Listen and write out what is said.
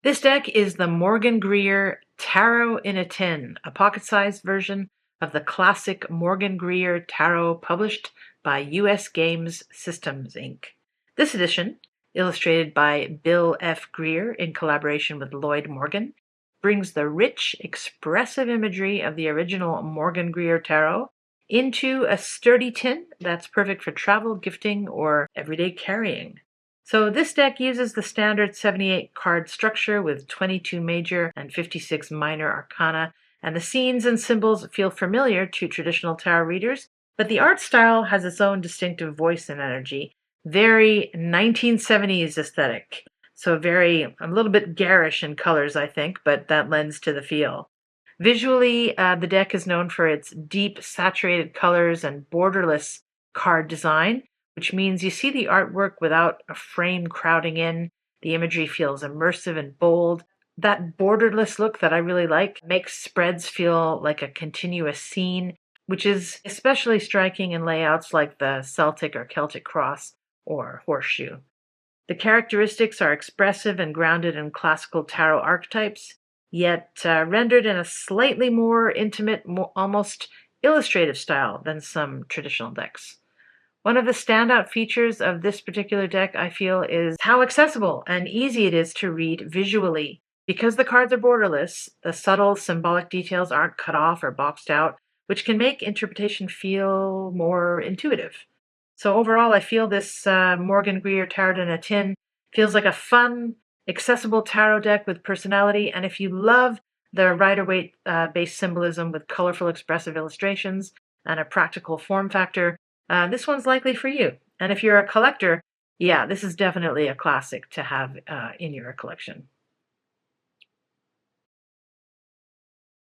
This deck is the Morgan Greer Tarot in a Tin, a pocket-sized version of the classic Morgan Greer Tarot published by US Games Systems Inc. This edition, illustrated by Bill F. Greer in collaboration with Lloyd Morgan, brings the rich, expressive imagery of the original Morgan Greer Tarot into a sturdy tin that's perfect for travel, gifting, or everyday carrying. So this deck uses the standard 78 card structure with 22 major and 56 minor arcana, and the scenes and symbols feel familiar to traditional tarot readers, but the art style has its own distinctive voice and energy, very 1970s aesthetic. So a little bit garish in colors, I think, but that lends to the feel. Visually, the deck is known for its deep, saturated colors and borderless card design, which means you see the artwork without a frame crowding in. The imagery feels immersive and bold. That borderless look that I really like makes spreads feel like a continuous scene, which is especially striking in layouts like the Celtic or Celtic cross or horseshoe. The characteristics are expressive and grounded in classical tarot archetypes, yet rendered in a slightly more intimate, almost illustrative style than some traditional decks. One of the standout features of this particular deck, I feel, is how accessible and easy it is to read visually. Because the cards are borderless, the subtle symbolic details aren't cut off or boxed out, which can make interpretation feel more intuitive. So overall, I feel this Morgan Greer Tarot in a Tin feels like a fun, accessible tarot deck with personality. And if you love the Rider-Waite based symbolism with colorful, expressive illustrations and a practical form factor, this one's likely for you. And if you're a collector, yeah, this is definitely a classic to have in your collection.